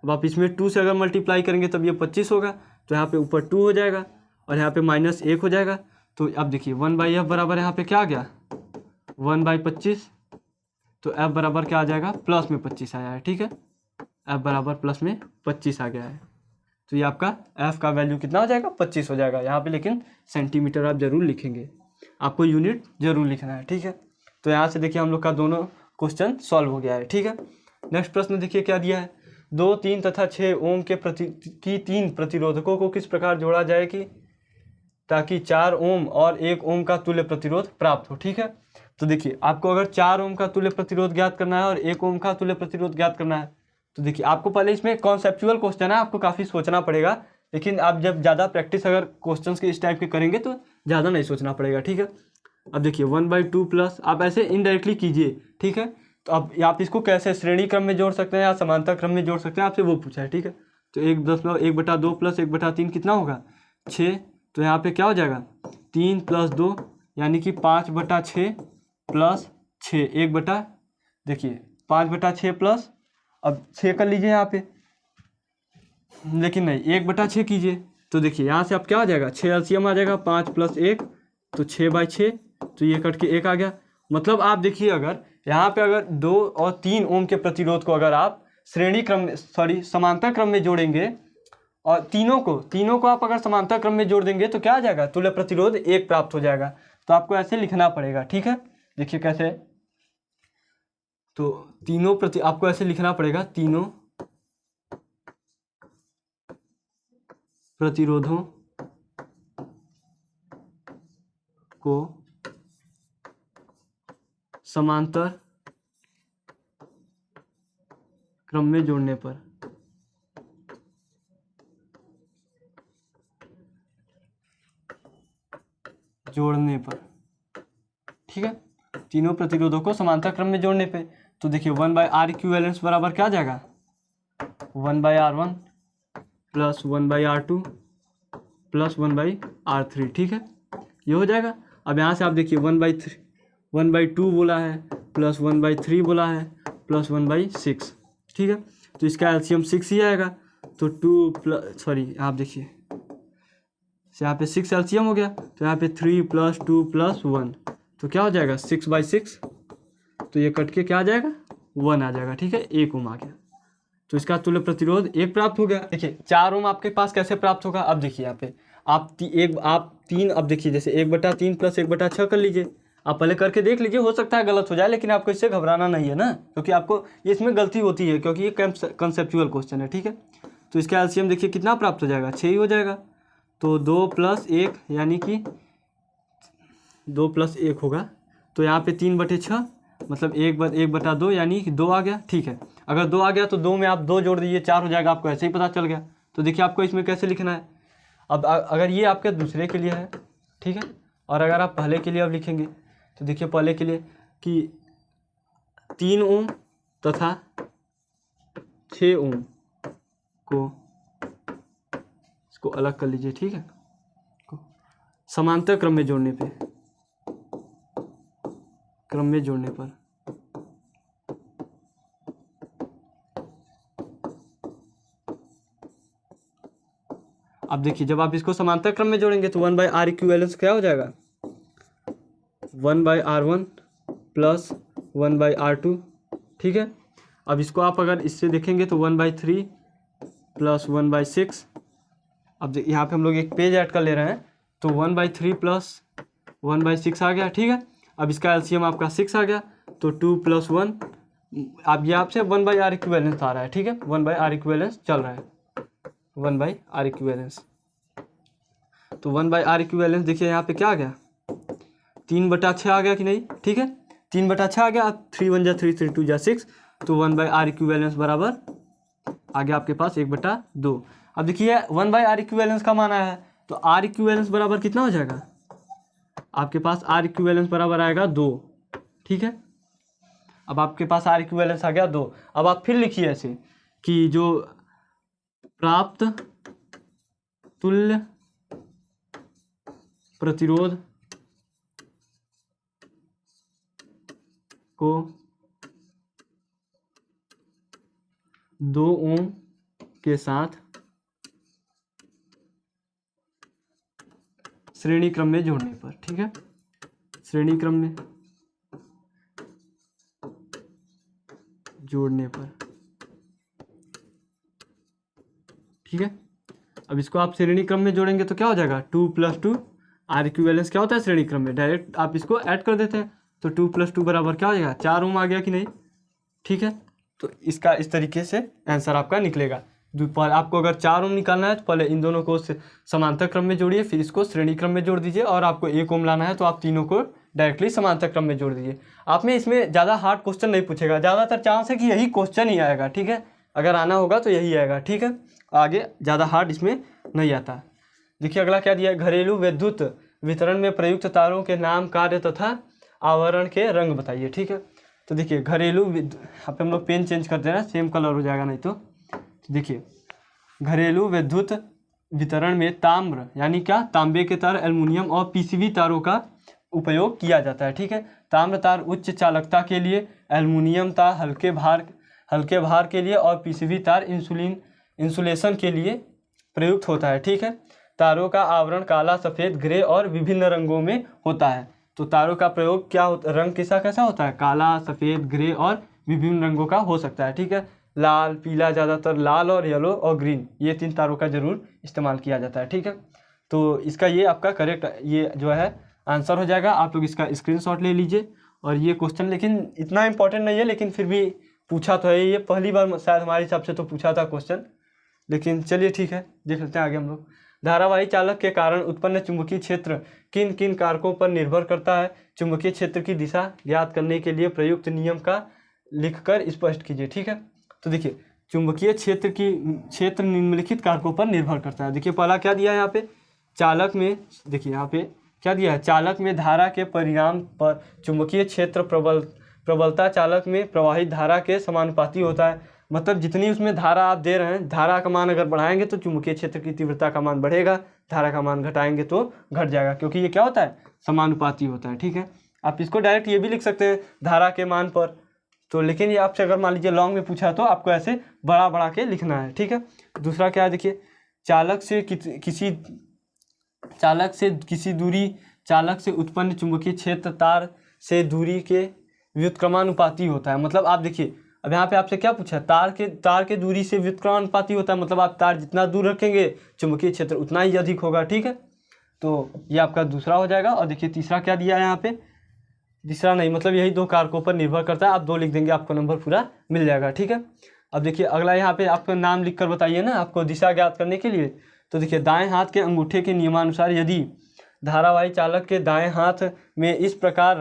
अब आप इसमें 2 से अगर मल्टीप्लाई करेंगे तब ये 25 होगा, तो यहाँ पे ऊपर 2 हो जाएगा और यहाँ पे -1 हो जाएगा। तो अब देखिए 1/f बराबर यहाँ पे क्या आ गया 1/25, तो f बराबर क्या आ जाएगा प्लस में 25 आया है, ठीक है, f बराबर प्लस में 25 आ गया है। तो ये आपका f का वैल्यू कितना हो जाएगा 25 हो जाएगा यहाँ पे, लेकिन सेंटीमीटर आप जरूर लिखेंगे, आपको यूनिट जरूर लिखना है, ठीक है। तो यहाँ से देखिए हम लोग का दोनों क्वेश्चन सॉल्व हो गया है, ठीक है। नेक्स्ट प्रश्न देखिए क्या दिया है, 2 3 तथा 6 ओम के 3 प्रतिरोधकों को किस प्रकार जोड़ा जाए कि ताकि 4 ओम और 1 ओम का तुल्य प्रतिरोध प्राप्त हो, ठीक है। तो देखिए आपको अगर 4 ओम का तुल्य प्रतिरोध ज्ञात करना है और 1 ओम का तुल्य प्रतिरोध ज्ञात करना है, तो देखिए आपको पहले इसमें कॉन्सेप्चुअल क्वेश्चन है, आपको काफ़ी सोचना पड़ेगा, लेकिन आप जब ज़्यादा प्रैक्टिस अगर क्वेश्चंस के इस टाइप के करेंगे तो ज़्यादा नहीं सोचना पड़ेगा, ठीक है। अब देखिए 1/2 प्लस आप ऐसे इनडायरेक्टली कीजिए, ठीक है। तो अब आप इसको कैसे श्रेणी क्रम में जोड़ सकते हैं या समांतर क्रम में जोड़ सकते हैं, आपसे वो पूछा है, ठीक है। तो 1/2 प्लस 1/3 कितना होगा 6, तो यहाँ पे क्या हो जाएगा 3 + 2 यानी कि 5/6 प्लस 6 देखिए 5/6 प्लस, अब 6 कर लीजिए यहाँ पे, लेकिन नहीं 1/6 कीजिए। तो देखिए यहाँ से अब क्या आ जाएगा 6 एलसीएम आ जाएगा, 5 + 1 तो 6/6, तो ये कट के 1 आ गया। मतलब आप देखिए अगर यहाँ पे अगर 2 और 3 ओम के प्रतिरोध को अगर आप श्रेणी क्रम में समांतर क्रम में जोड़ेंगे और तीनों को आप अगर समांतर क्रम में जोड़ देंगे तो क्या आ जाएगा तुल्य प्रतिरोध 1 प्राप्त हो जाएगा। तो आपको ऐसे लिखना पड़ेगा, ठीक है। देखिए कैसे, तो आपको ऐसे लिखना पड़ेगा, तीनों प्रतिरोधों को समांतर क्रम में जोड़ने पर ठीक है, तीनों प्रतिरोधों को समांतर क्रम में जोड़ने पे। तो देखिए 1/R इक्विवेलेंस बराबर क्या आ जाएगा 1/R1 plus 1/R2 plus 1/R3, ठीक है, ये हो जाएगा। अब यहाँ से आप देखिए 1/2 बोला है प्लस 1/3 बोला है प्लस 1/6, ठीक है, तो इसका एलसीएम 6 ही आएगा। तो 2 प्लस सॉरी आप देखिए यहाँ पे 6 एलसीएम हो गया, तो यहाँ पे 3 + 2 + 1, तो क्या हो जाएगा 6/6, तो ये कट के क्या आ जाएगा 1 आ जाएगा, ठीक है, 1 ओम आ गया। तो इसका तुल्य प्रतिरोध 1 प्राप्त हो गया। देखिए 4 ओम आपके पास कैसे प्राप्त होगा, अब देखिए यहाँ पे आप 3, अब देखिए जैसे 1/3 + 1/6 कर लीजिए, आप पहले करके देख लीजिए, हो सकता है गलत हो जाए, लेकिन आपको इससे घबराना नहीं है ना, क्योंकि आपको ये इसमें गलती होती है, क्योंकि ये कंसेप्चुअल क्वेश्चन है, ठीक है। तो इसका एलसीएम देखिए कितना प्राप्त हो जाएगा, 6 ही हो जाएगा। तो 2 + 1 यानी कि 2 + 1 होगा, तो यहाँ पे 3/6 मतलब 1/2 यानी कि 2 आ गया, ठीक है। अगर 2 आ गया तो 2 में आप 2 जोड़ दीजिए, 4 हो जाएगा, आपको ऐसे ही पता चल गया। तो देखिए आपको इसमें कैसे लिखना है, अब अगर ये आपके दूसरे के लिए है, ठीक है, और अगर आप पहले के लिए अब लिखेंगे तो देखिए पहले के लिए कि 3 ओम तथा 6 ओम को इसको अलग कर लीजिए, ठीक है, समांतर क्रम में जोड़ने पर अब देखिए जब आप इसको समांतर क्रम में जोड़ेंगे तो 1/R इक्विवेलेंस क्या हो जाएगा 1/R1 प्लस 1/R2, ठीक है। अब इसको आप अगर इससे देखेंगे तो 1/3 प्लस 1/6, अब यहाँ पे हम लोग एक पेज ऐड कर ले रहे हैं, तो 1/3 प्लस 1/6 आ गया, ठीक है। अब इसका एलसीएम आपका 6 आ गया, तो 2 + 1, अब ये आपसे 1/R इक्विवेलेंस आ रहा है, ठीक है, 1/R इक्विवेलेंस चल रहा है, 1/R इक्विवेलेंस। तो 1/R इक्विवेलेंस देखिए यहाँ पे क्या आ गया 3/6 आ गया कि नहीं, ठीक है, 3/6 आ गया। अब 3 × 1 = 3, 3 × 2 = 6, तो 1/R इक्विवेलेंस बराबर आ गया आपके पास 1/2। अब देखिए 1/R इक्विवेलेंस का माना है, तो R इक्विवेलेंस बराबर कितना हो जाएगा, आपके पास R इक्विवेलेंस बराबर आएगा 2, ठीक है। अब आपके पास R इक्विवेलेंस आ गया 2। अब आप फिर लिखिए ऐसे कि जो प्राप्त तुल्य प्रतिरोध को 2 ओम के साथ श्रेणी क्रम में जोड़ने पर, ठीक है, श्रेणी क्रम में जोड़ने पर, ठीक है। अब इसको आप श्रेणी क्रम में जोड़ेंगे तो क्या हो जाएगा 2 + 2, R इक्विवेलेंस क्या होता है श्रेणी क्रम में, डायरेक्ट आप इसको ऐड कर देते हैं, तो 2 + 2 बराबर क्या हो जाएगा 4 ओम आ गया कि नहीं, ठीक है। तो इसका इस तरीके से आंसर आपका निकलेगा। आपको अगर 4 ओम निकालना है तो पहले इन दोनों को समांतर क्रम में जोड़िए, फिर इसको श्रेणी क्रम में जोड़ दीजिए, और आपको 1 ओम लाना है तो आप तीनों को डायरेक्टली समांतर क्रम में जोड़ दीजिए। आप में इसमें ज़्यादा हार्ड क्वेश्चन नहीं पूछेगा, ज़्यादातर चांस है कि यही क्वेश्चन ही आएगा, ठीक है, अगर आना होगा तो यही आएगा, ठीक है, आगे ज़्यादा हार्ड इसमें नहीं आता। देखिए अगला क्या दिया है, घरेलू विद्युत वितरण में प्रयुक्त तारों के नाम, कार्य तथा आवरण के रंग बताइए, ठीक है। तो देखिए घरेलू यहाँ पे हम लोग पेन चेंज कर दे रहे हैं, सेम कलर हो जाएगा नहीं तो देखिए घरेलू विद्युत वितरण में ताम्र यानी क्या, तांबे के तार, एल्युमिनियम और पीसीबी तारों का उपयोग किया जाता है, ठीक है। ताम्र तार उच्च चालकता के लिए, एल्युमिनियम तार हल्के भार के लिए, और पीसीबी तार इंसुलेशन के लिए प्रयुक्त होता है, ठीक है। तारों का आवरण काला, सफ़ेद, ग्रे और विभिन्न रंगों में होता है। तो तारों का प्रयोग क्या होता, रंग कैसा होता है, काला, सफ़ेद, ग्रे और विभिन्न रंगों का हो सकता है, ठीक है। लाल, पीला, ज़्यादातर लाल और येलो और ग्रीन, ये 3 तारों का जरूर इस्तेमाल किया जाता है, ठीक है। तो इसका ये आपका करेक्ट ये जो है आंसर हो जाएगा। आप लोग इसका स्क्रीनशॉट ले लीजिए। और ये क्वेश्चन लेकिन इतना इंपॉर्टेंट नहीं है, लेकिन फिर भी पूछा तो है, ये पहली बार शायद हमारे हिसाब से तो पूछा था क्वेश्चन, लेकिन चलिए ठीक है, देख लेते हैं आगे हम लोग। धारावाही चालक के कारण उत्पन्न चुंबकीय क्षेत्र किन किन कारकों पर निर्भर करता है, चुंबकीय क्षेत्र की दिशा ज्ञात करने के लिए प्रयुक्त नियम का लिखकर स्पष्ट कीजिए, ठीक है। तो देखिए चुंबकीय क्षेत्र निम्नलिखित कारकों पर निर्भर करता है। देखिए पहला क्या दिया है यहाँ पे, चालक में, देखिए यहाँ पे क्या दिया है, चालक में धारा के परिणाम पर चुंबकीय क्षेत्र प्रबलता चालक में प्रवाहित धारा के समानुपाती होता है। मतलब जितनी उसमें धारा आप दे रहे हैं, धारा का मान अगर बढ़ाएंगे तो चुंबकीय क्षेत्र की तीव्रता का मान बढ़ेगा, धारा का मान घटाएंगे तो घट जाएगा, क्योंकि ये क्या होता है, समानुपाती होता है। ठीक है, आप इसको डायरेक्ट ये भी लिख सकते हैं धारा के मान पर, तो लेकिन ये आपसे अगर मान लीजिए लॉन्ग में पूछा तो आपको ऐसे बड़ा बड़ा के लिखना है। ठीक है, दूसरा क्या है देखिए, चालक से उत्पन्न चुंबकीय क्षेत्र तार से दूरी के व्युत्क्रमानुपाती होता है। मतलब आप देखिए, अब यहाँ पे आपसे क्या पूछा, तार के दूरी से व्युत्क्रमानुपाती होता है, मतलब आप तार जितना दूर रखेंगे चुंबकीय क्षेत्र उतना ही अधिक होगा। ठीक है, तो ये आपका दूसरा हो जाएगा। और देखिए तीसरा क्या दिया है यहाँ पे, तीसरा नहीं, मतलब यही दो कारकों पर निर्भर करता है, आप 2 लिख देंगे आपको नंबर पूरा मिल जाएगा। ठीक है, अब देखिए अगला यहाँ पे आपका नाम लिख कर बताइए ना आपको दिशा ज्ञात करने के लिए। तो देखिए दाएं हाथ के अंगूठे के नियमानुसार यदि धारावाही चालक के दाएं हाथ में इस प्रकार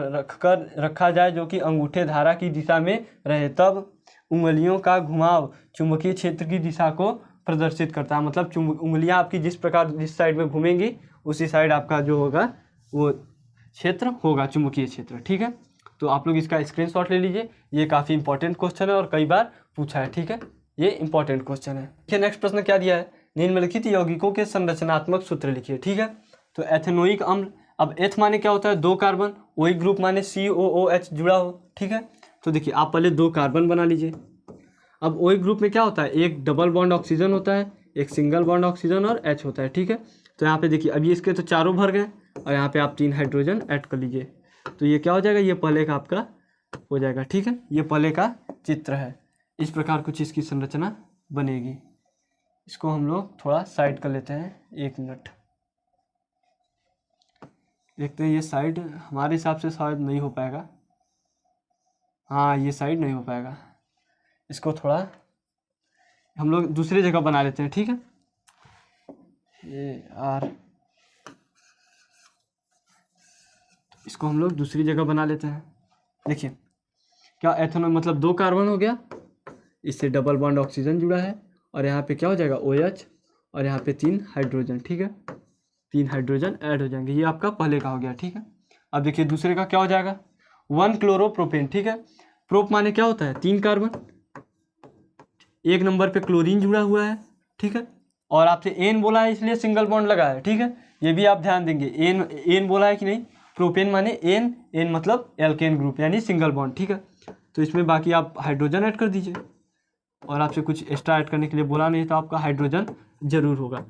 रखा जाए जो कि अंगूठे धारा की दिशा में रहे, तब उंगलियों का घुमाव चुंबकीय क्षेत्र की दिशा को प्रदर्शित करता है। मतलब उंगलियां आपकी जिस प्रकार जिस साइड में घूमेंगी उसी साइड आपका जो होगा वो क्षेत्र होगा, चुंबकीय क्षेत्र। ठीक है, तो आप लोग इसका स्क्रीनशॉट ले लीजिए, ये काफ़ी इंपॉर्टेंट क्वेश्चन है और कई बार पूछा है। ठीक है, ये इंपॉर्टेंट क्वेश्चन है। देखिए नेक्स्ट प्रश्न क्या दिया है, निम्नलिखित यौगिकों के संरचनात्मक सूत्र लिखिए। ठीक है, तो एथेनोइक अम्ल, अब एथ माने क्या होता है, 2 कार्बन, ओई ग्रुप माने COOH जुड़ा हो। ठीक है, तो देखिए आप पहले 2 कार्बन बना लीजिए। अब ओई ग्रुप में क्या होता है, एक डबल बॉन्ड ऑक्सीजन होता है, एक सिंगल बॉन्ड ऑक्सीजन और H होता है। ठीक है, तो यहाँ पे देखिए अभी इसके तो चारों भर गए और यहाँ पे आप 3 हाइड्रोजन ऐड कर लीजिए, तो ये क्या हो जाएगा, ये पहले का आपका हो जाएगा। ठीक है, ये पहले का चित्र है, इस प्रकार कुछ इसकी संरचना बनेगी। इसको हम लोग थोड़ा साइड कर लेते हैं, 1 मिनट देखते हैं। ये साइड हमारे हिसाब से शायद नहीं हो पाएगा, हाँ ये साइड नहीं हो पाएगा, इसको थोड़ा हम लोग दूसरी जगह बना लेते हैं। ठीक है, ये यार इसको हम लोग दूसरी जगह बना लेते हैं। देखिए क्या एथेनॉल मतलब 2 कार्बन हो गया, इससे डबल बॉन्ड ऑक्सीजन जुड़ा है और यहाँ पे क्या हो जाएगा OH और यहाँ पे 3 हाइड्रोजन। ठीक है, 3 हाइड्रोजन ऐड हो जाएंगे, ये आपका पहले का हो गया। ठीक है, अब देखिए दूसरे का क्या हो जाएगा, 1 क्लोरोप्रोपेन। ठीक है, प्रोप माने क्या होता है, 3 कार्बन, 1 नंबर पे क्लोरीन जुड़ा हुआ है। ठीक है, और आपसे एन बोला है इसलिए सिंगल बॉन्ड लगा है। ठीक है, ये भी आप ध्यान देंगे, एन बोला है कि नहीं, प्रोपेन माने एन मतलब एल्केन ग्रुप यानी सिंगल बॉन्ड। ठीक है, तो इसमें बाकी आप हाइड्रोजन ऐड कर दीजिए, और आपसे कुछ एक्स्ट्रा ऐड करने के लिए बोला नहीं तो आपका हाइड्रोजन जरूर होगा।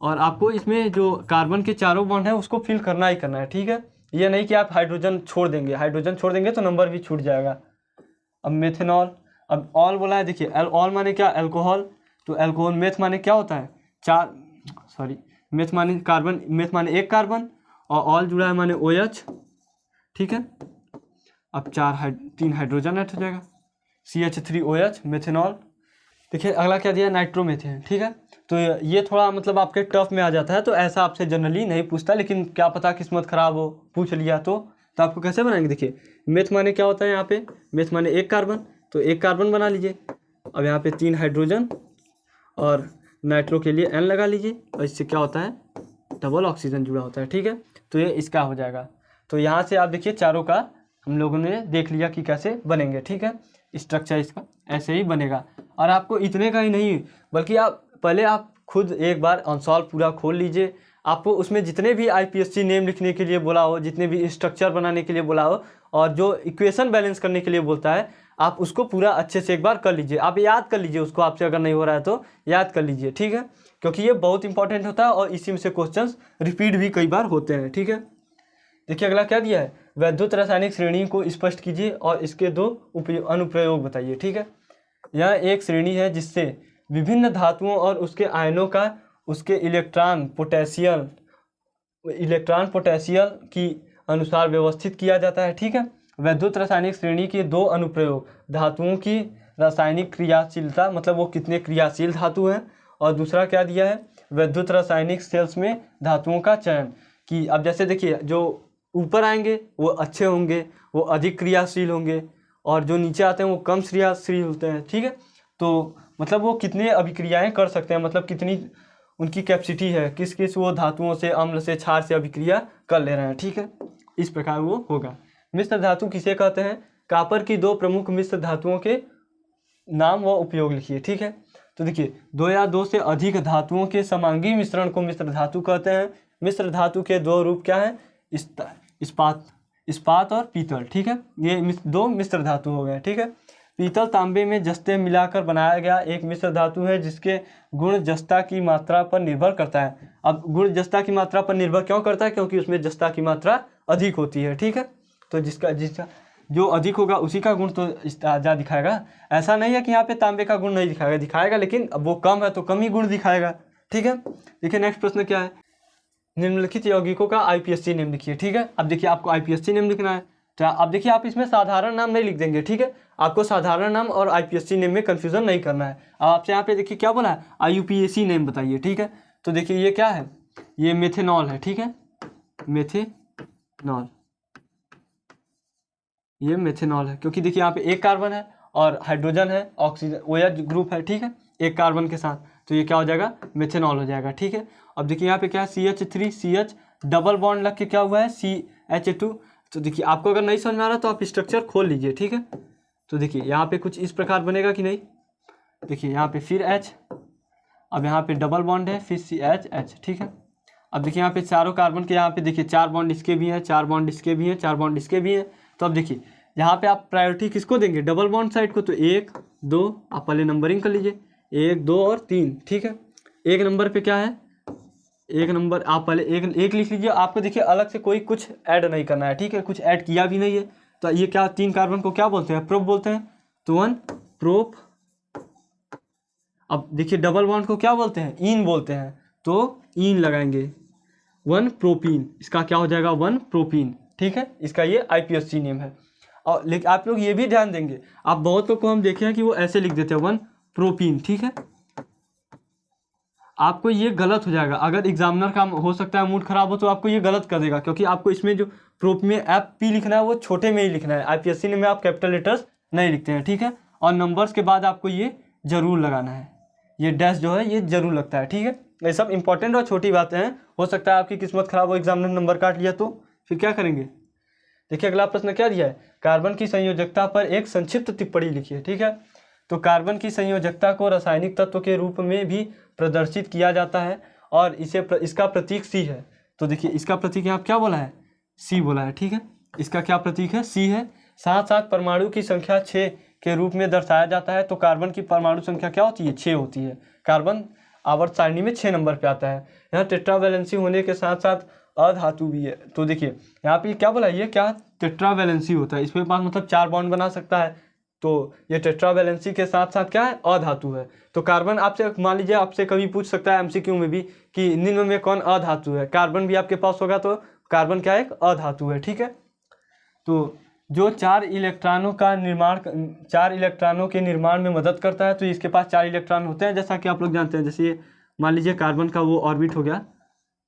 और आपको इसमें जो कार्बन के चारों बॉन्ड है उसको फिल करना ही करना है। ठीक है, ये नहीं कि आप हाइड्रोजन छोड़ देंगे तो नंबर भी छूट जाएगा। अब मेथेनॉल, अब ऑल बोला है, देखिए ऑल माने क्या, अल्कोहल, तो अल्कोहल मेथ माने क्या होता है, मेथ माने कार्बन, मेथ माने 1 कार्बन और ऑल जुड़ा है माने OH। ठीक है, अब 3 हाइड्रोजन ऐड हो जाएगा, CH3OH मेथेनॉल। देखिए अगला क्या दिया, नाइट्रोमेथेन। ठीक है, तो ये थोड़ा मतलब आपके टफ में आ जाता है, तो ऐसा आपसे जनरली नहीं पूछता, लेकिन क्या पता किस्मत खराब हो पूछ लिया तो आपको कैसे बनाएंगे। देखिए मेथ माने क्या होता है, यहाँ पे मेथ माने 1 कार्बन, तो 1 कार्बन बना लीजिए। अब यहाँ पे 3 हाइड्रोजन और नाइट्रो के लिए N लगा लीजिए, और इससे क्या होता है, डबल ऑक्सीजन जुड़ा होता है। ठीक है, तो ये इसका हो जाएगा। तो यहाँ से आप देखिए चारों का हम लोगों ने देख लिया कि कैसे बनेंगे। ठीक है, स्ट्रक्चर इसका ऐसे ही बनेगा। और आपको इतने का ही नहीं बल्कि आप खुद एक बार अनसॉल्व पूरा खोल लीजिए, आपको उसमें जितने भी IPSC नेम लिखने के लिए बोला हो, जितने भी स्ट्रक्चर बनाने के लिए बोला हो, और जो इक्वेशन बैलेंस करने के लिए बोलता है, आप उसको पूरा अच्छे से एक बार कर लीजिए, आप याद कर लीजिए उसको, आपसे अगर नहीं हो रहा है तो याद कर लीजिए। ठीक है, क्योंकि ये बहुत इंपॉर्टेंट होता है और इसी में से क्वेश्चंस रिपीट भी कई बार होते हैं। ठीक है, देखिए अगला क्या दिया है, वैद्युत रासायनिक श्रेणी को स्पष्ट कीजिए और इसके 2 अनुप्रयोग बताइए। ठीक है, यह एक श्रेणी है जिससे विभिन्न धातुओं और उसके आयनों का उसके इलेक्ट्रॉन पोटेंशियल की अनुसार व्यवस्थित किया जाता है। ठीक है, वैद्युत रासायनिक श्रेणी के 2 अनुप्रयोग, धातुओं की रासायनिक क्रियाशीलता, मतलब वो कितने क्रियाशील धातु हैं, और दूसरा क्या दिया है, वैद्युत रासायनिक सेल्स में धातुओं का चयन, कि अब जैसे देखिए जो ऊपर आएंगे वो अच्छे होंगे, वो अधिक क्रियाशील होंगे, और जो नीचे आते हैं वो कम क्रियाशील होते हैं। ठीक है, तो मतलब वो कितने अभिक्रियाएं कर सकते हैं, मतलब कितनी उनकी कैपेसिटी है, किस किस वो धातुओं से, अम्ल से, क्षार से अभिक्रिया कर ले रहे हैं। ठीक है, इस प्रकार वो होगा। मिश्र धातु किसे कहते हैं, कापर की 2 प्रमुख मिश्र धातुओं के नाम व उपयोग लिखिए। ठीक है, तो देखिए 2 या 2 से अधिक धातुओं के समांगी मिश्रण को मिश्र धातु कहते हैं। मिश्र धातु के 2 रूप क्या हैं? इस्पात और पीतल। ठीक है, ये 2 मिश्र धातु हो गए। ठीक है, पीतल तांबे में जस्ते मिलाकर बनाया गया एक मिश्र धातु है जिसके गुण जस्ता की मात्रा पर निर्भर करता है। अब गुण जस्ता की मात्रा पर निर्भर क्यों करता है? क्योंकि उसमें जस्ता की मात्रा अधिक होती है। ठीक है, तो जिसका जो अधिक होगा उसी का गुण तो ज़्यादा दिखाएगा। ऐसा नहीं है कि यहाँ पे तांबे का गुण नहीं दिखाएगा, लेकिन अब वो कम है तो कम ही गुण दिखाएगा। ठीक है, देखिए नेक्स्ट प्रश्न क्या है? निम्नलिखित यौगिकों का आईपीएससी नेम लिखिए। ठीक है, अब देखिए आपको आईपीएससी नेम लिखना है, तो अब देखिए आप इसमें साधारण नाम नहीं लिख देंगे। ठीक है, आपको साधारण नाम और आईपीएससी नेम में कन्फ्यूजन नहीं करना है। अब आपसे यहाँ पे देखिए क्या बोला है? आईयूपीएसी नेम बताइए। ठीक है, तो देखिए ये क्या है? ये मेथेनॉल है। ठीक है, मेथेनॉल, ये मेथेनॉल है क्योंकि देखिए यहाँ पे एक कार्बन है और हाइड्रोजन है, ऑक्सीजन OH ग्रुप है। ठीक है, एक कार्बन के साथ, तो ये क्या हो जाएगा? मेथेनॉल हो जाएगा। ठीक है, अब देखिए यहाँ पे क्या है? CH3 CH डबल बॉन्ड लग के क्या हुआ है? CH2। तो देखिए आपको अगर नहीं समझ में आ रहा तो आप स्ट्रक्चर खोल लीजिए। ठीक है, तो देखिए यहाँ पे कुछ इस प्रकार बनेगा कि नहीं? देखिए यहाँ पे फिर H, अब यहाँ पे डबल बॉन्ड है, फिर CH। ठीक है, अब देखिए यहाँ पे चारों कार्बन के यहाँ पे देखिए 4 बॉन्ड इसके भी हैं, 4 बॉन्ड इसके भी हैं, 4 बॉन्ड इसके भी हैं। तो अब देखिए यहाँ पे आप प्रायोरिटी किसको देंगे? डबल बॉन्ड साइड को। तो 1 2 आप पहले नंबरिंग कर लीजिए, 1 2 और 3। ठीक है, 1 नंबर पे क्या है? 1 नंबर आप पहले एक लिख लीजिए। आपको देखिए अलग से कोई कुछ ऐड नहीं करना है। ठीक है, कुछ ऐड किया भी नहीं है। तो ये क्या 3 कार्बन को क्या बोलते हैं? प्रोप बोलते हैं, तो 1 प्रोप। अब देखिए डबल बॉन्ड को क्या बोलते हैं? इन बोलते हैं, तो इन लगाएंगे, 1 प्रोपीन। इसका क्या हो जाएगा? 1 प्रोपीन। ठीक है, इसका ये आईपीएससी नेम है। और लेकिन आप लोग ये भी ध्यान देंगे, आप बहुत लोग को हम देखे हैं कि वो ऐसे लिख देते हैं 1 प्रोपीन। ठीक है, आपको ये गलत हो जाएगा। अगर एग्जामिनर का हो सकता है मूड खराब हो तो आपको ये गलत कर देगा, क्योंकि आपको इसमें जो प्रोप में FP लिखना है वो छोटे में ही लिखना है। आईपीएससी में आप कैपिटल लेटर्स नहीं लिखते हैं। ठीक है, और नंबर्स के बाद आपको ये जरूर लगाना है, ये डैश जो है ये जरूर लगता है। ठीक है, ये सब इंपॉर्टेंट और छोटी बातें हैं। हो सकता है आपकी किस्मत खराब हो, एग्जामिनर नंबर काट लिया तो फिर क्या करेंगे? देखिए अगला प्रश्न क्या दिया है? कार्बन की संयोजकता पर एक संक्षिप्त टिप्पणी लिखिए। ठीक है, तो कार्बन की संयोजकता को रासायनिक तत्व के रूप में भी प्रदर्शित किया जाता है और इसका प्रतीक C है। तो देखिए इसका प्रतीक यहाँ क्या बोला है? C बोला है। ठीक है, इसका क्या प्रतीक है? C है। साथ साथ परमाणु की संख्या 6 के रूप में दर्शाया जाता है। तो कार्बन की परमाणु संख्या क्या होती है? 6 होती है। कार्बन आवर्त सारणी में 6 नंबर पे आता है। यहाँ टेट्रावैलेंसी होने के साथ साथ अधातु भी है। तो देखिए यहाँ पे क्या बोला? ये क्या टेट्रावैलेंसी होता है, इसमें पास मतलब 4 बॉन्ड बना सकता है। तो ये टेट्रावैलेंसी के साथ साथ क्या है? अधातु है। तो कार्बन आपसे मान लीजिए आपसे कभी पूछ सकता है MCQ में भी कि निम्न में कौन अधातु है? कार्बन भी आपके पास होगा, तो कार्बन क्या है? एक अधातु है। ठीक है, तो जो 4 इलेक्ट्रॉनों के निर्माण में मदद करता है। तो इसके पास 4 इलेक्ट्रॉन होते हैं, जैसा कि आप लोग जानते हैं। जैसे मान लीजिए कार्बन का वो ऑर्बिट हो गया,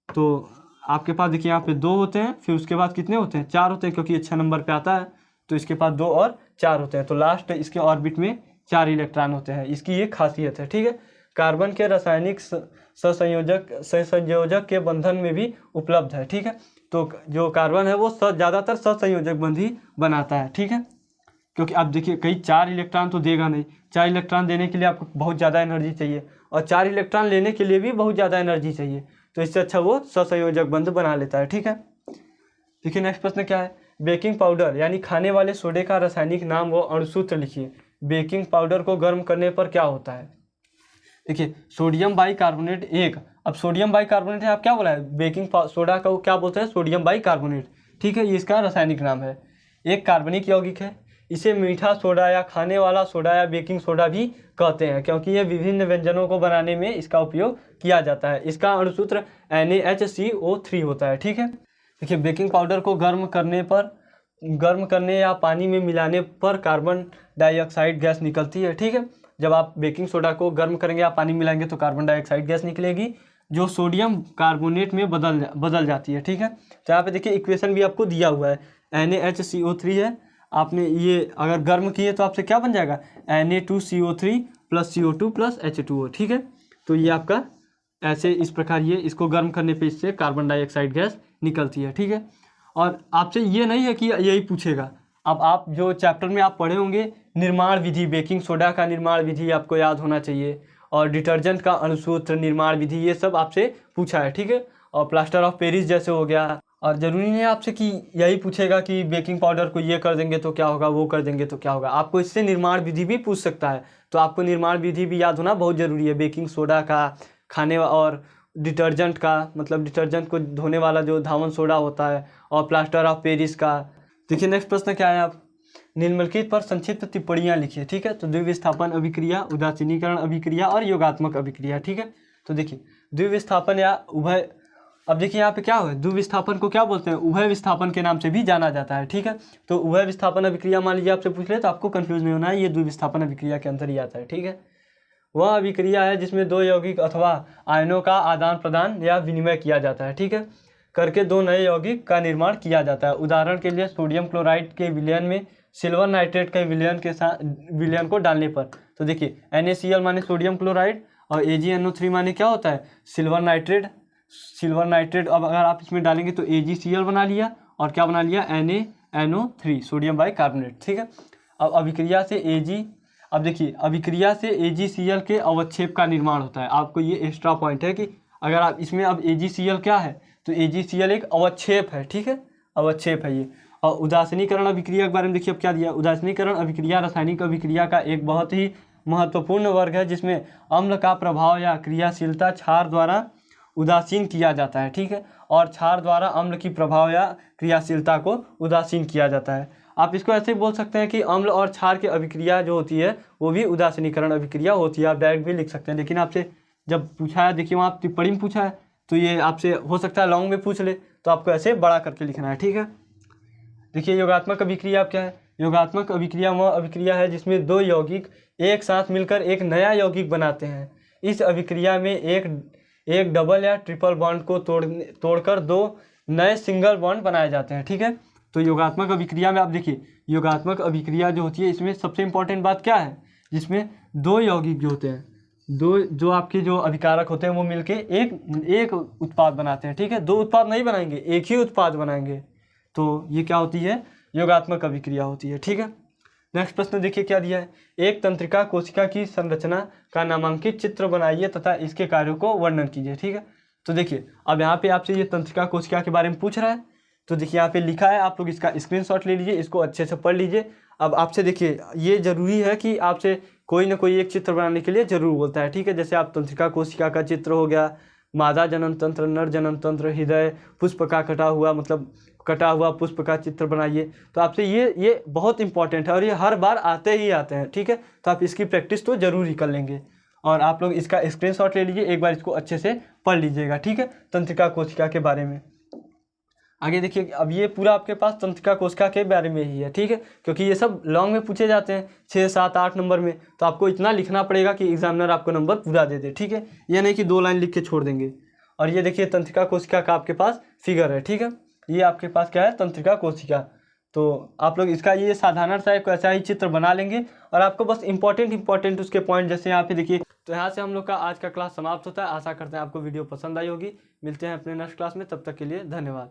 तो आपके पास देखिए यहाँ पे 2 होते हैं, फिर उसके बाद कितने होते हैं? 4 होते हैं, क्योंकि ये 6 नंबर पे आता है। तो इसके पास 2 और 4 होते हैं, तो लास्ट इसके ऑर्बिट में 4 इलेक्ट्रॉन होते हैं। इसकी ये खासियत है। ठीक है, कार्बन के रासायनिक सहसंयोजक के बंधन में भी उपलब्ध है। ठीक है, तो जो कार्बन है वो ज़्यादातर सहसंयोजक बंध ही बनाता है। ठीक है, क्योंकि आप देखिए कहीं 4 इलेक्ट्रॉन तो देगा नहीं। 4 इलेक्ट्रॉन देने के लिए आपको बहुत ज़्यादा एनर्जी चाहिए, और 4 इलेक्ट्रॉन लेने के लिए भी बहुत ज़्यादा एनर्जी चाहिए। तो इससे अच्छा वो सहसंयोजक बंध बना लेता है। ठीक है, देखिए नेक्स्ट प्रश्न क्या है? बेकिंग पाउडर यानी खाने वाले सोडे का रासायनिक नाम व अणुसूत्र लिखिए। बेकिंग पाउडर को गर्म करने पर क्या होता है? देखिए सोडियम बाइकार्बोनेट 1। अब सोडियम बाइकार्बोनेट है, आप क्या बोला है? बेकिंग सोडा का क्या बोलते हैं? Sodium bicarbonate. ठीक है, ये इसका रासायनिक नाम है। एक कार्बनिक यौगिक है। इसे मीठा सोडा या खाने वाला सोडा या बेकिंग सोडा भी कहते हैं, क्योंकि ये विभिन्न व्यंजनों को बनाने में इसका उपयोग किया जाता है। इसका अणुसूत्र NaHCO3 होता है। ठीक है, देखिए बेकिंग पाउडर को गर्म करने या पानी में मिलाने पर कार्बन डाइऑक्साइड गैस निकलती है। ठीक है, जब आप बेकिंग सोडा को गर्म करेंगे या पानी मिलाएंगे तो कार्बन डाइऑक्साइड गैस निकलेगी, जो सोडियम कार्बोनेट में बदल जाती है। ठीक है, तो यहाँ पे देखिए इक्वेशन भी आपको दिया हुआ है, NaHCO3 है। आपने ये अगर गर्म किए तो आपसे क्या बन जाएगा? Na2CO3 + CO2 + H2O। ठीक है, तो ये आपका ऐसे इस प्रकार ये इसको गर्म करने पे इससे कार्बन डाइऑक्साइड गैस निकलती है। ठीक है, और आपसे ये नहीं है कि यही पूछेगा, अब आप जो चैप्टर में आप पढ़े होंगे निर्माण विधि, बेकिंग सोडा का निर्माण विधि आपको याद होना चाहिए, और डिटर्जेंट का अणुसूत्र, निर्माण विधि, ये सब आपसे पूछा है, ठीक है। और प्लास्टर ऑफ पेरिस जैसे हो गया। और ज़रूरी नहीं है आपसे कि यही पूछेगा कि बेकिंग पाउडर को ये कर देंगे तो क्या होगा, वो कर देंगे तो क्या होगा, आपको इससे निर्माण विधि भी पूछ सकता है। तो आपको निर्माण विधि भी याद होना बहुत ज़रूरी है, बेकिंग सोडा का, खाने और डिटर्जेंट का, मतलब डिटर्जेंट को धोने वाला जो धावन सोडा होता है, और प्लास्टर ऑफ पेरिस का। देखिए नेक्स्ट प्रश्न क्या है, आप निम्नलिखित पर संक्षिप्त टिप्पणियाँ लिखिए, ठीक है। तो द्विविस्थापन अभिक्रिया, उदासीनीकरण अभिक्रिया और योगात्मक अभिक्रिया, ठीक है। तो देखिए द्विविस्थापन या उभय, अब देखिए यहाँ पे क्या हुआ, द्विविस्थापन को क्या बोलते हैं, उभय विस्थापन के नाम से भी जाना जाता है, ठीक है। तो उभय विस्थापन अभिक्रिया मान लीजिए आपसे पूछ ले तो आपको कंफ्यूज नहीं होना है, ये द्विविस्थापन अभिक्रिया के अंदर ही आता है, ठीक है। वह अभिक्रिया है जिसमें दो यौगिक अथवा आयनों का आदान प्रदान या विनिमय किया जाता है, ठीक है, करके दो नए यौगिक का निर्माण किया जाता है। उदाहरण के लिए सोडियम क्लोराइड के विलयन में सिल्वर नाइट्रेट के विलयन के साथ विलयन को डालने पर। तो देखिए NaCl माने सोडियम क्लोराइड और AgNO3 माने क्या होता है, सिल्वर नाइट्रेट। सिल्वर नाइट्रेट अब अगर आप इसमें डालेंगे तो AgCl बना लिया, और क्या बना लिया, NaNO3 सोडियम बाइकार्बोनेट, ठीक है। अब अभिक्रिया से अब देखिए अभिक्रिया से AgCl के अवक्षेप का निर्माण होता है। आपको ये एक्स्ट्रा पॉइंट है कि अगर आप इसमें, अब AgCl क्या है, तो AgCl एक अवक्षेप है, ठीक है, अवक्षेप है ये। और उदासीनीकरण अभिक्रिया के बारे में देखिए अब क्या दिया, उदासीनीकरण अभिक्रिया रासायनिक अभिक्रिया का एक बहुत ही महत्वपूर्ण वर्ग है जिसमें अम्ल का प्रभाव या क्रियाशीलता क्षार द्वारा उदासीन किया जाता है, ठीक है, और क्षार द्वारा अम्ल की प्रभाव या क्रियाशीलता को उदासीन किया जाता है। आप इसको ऐसे बोल सकते हैं कि अम्ल और क्षार की अभिक्रिया जो होती है वो भी उदासीनीकरण अभिक्रिया होती है, आप डायरेक्ट भी लिख सकते हैं। लेकिन आपसे जब पूछा है, देखिए वहाँ टिप्पणी में पूछा है, तो ये आपसे हो सकता है लॉन्ग में पूछ ले, तो आपको ऐसे बड़ा करके लिखना है, ठीक है। देखिए योगात्मक अभिक्रिया क्या है, योगात्मक अभिक्रिया वह अभिक्रिया है जिसमें दो यौगिक एक साथ मिलकर एक नया यौगिक बनाते हैं। इस अभिक्रिया में एक डबल या ट्रिपल बॉन्ड को तोड़कर दो नए सिंगल बॉन्ड बनाए जाते हैं, ठीक है। तो योगात्मक अभिक्रिया में आप देखिए, योगात्मक अभिक्रिया जो होती है इसमें सबसे इंपॉर्टेंट बात क्या है, जिसमें दो यौगिक जो होते हैं, दो जो आपके जो अभिकारक होते हैं वो मिलके एक उत्पाद बनाते हैं, ठीक है। दो उत्पाद नहीं बनाएंगे, एक ही उत्पाद बनाएंगे, तो ये क्या होती है, योगात्मक अभिक्रिया होती है, ठीक है। नेक्स्ट प्रश्न देखिए क्या दिया है, एक तंत्रिका कोशिका की संरचना का नामांकित चित्र बनाइए तथा इसके कार्यों को वर्णन कीजिए, ठीक है। तो देखिए अब यहाँ पे आपसे ये तंत्रिका कोशिका के बारे में पूछ रहा है, तो देखिए यहाँ पे लिखा है, आप लोग इसका स्क्रीनशॉट ले लीजिए, इसको अच्छे से पढ़ लीजिए। अब आपसे देखिए ये जरूरी है कि आपसे कोई ना कोई एक चित्र बनाने के लिए जरूर बोलता है, ठीक है। जैसे आप तंत्रिका कोशिका का चित्र हो गया, मादा जनन तंत्र, नर जनन तंत्र, हृदय, पुष्प का कटा हुआ, मतलब कटा हुआ पुष्प का चित्र बनाइए। तो आपसे ये बहुत इंपॉर्टेंट है और ये हर बार आते ही आते हैं, ठीक है। तो आप इसकी प्रैक्टिस तो जरूर ही कर लेंगे, और आप लोग इसका स्क्रीनशॉट ले लीजिए, एक बार इसको अच्छे से पढ़ लीजिएगा, ठीक है, तंत्रिका कोशिका के बारे में। आगे देखिए, अब ये पूरा आपके पास तंत्रिका कोशिका के बारे में ही है, ठीक है, क्योंकि ये सब लॉन्ग में पूछे जाते हैं 6, 7, 8 नंबर में, तो आपको इतना लिखना पड़ेगा कि एग्जामिनर आपको नंबर पूरा दे दे, ठीक है। ये नहीं कि 2 लाइन लिख के छोड़ देंगे। और ये देखिए तंत्रिका कोशिका का आपके पास फिगर है, ठीक है, ये आपके पास क्या है, तंत्रिका कोशिका। तो आप लोग इसका ये साधारण सा एक ऐसा ही चित्र बना लेंगे, और आपको बस इंपॉर्टेंट उसके पॉइंट जैसे यहाँ पे देखिए। तो यहाँ से हम लोग का आज का क्लास समाप्त होता है। आशा करते हैं आपको वीडियो पसंद आई होगी। मिलते हैं अपने नेक्स्ट क्लास में, तब तक के लिए धन्यवाद।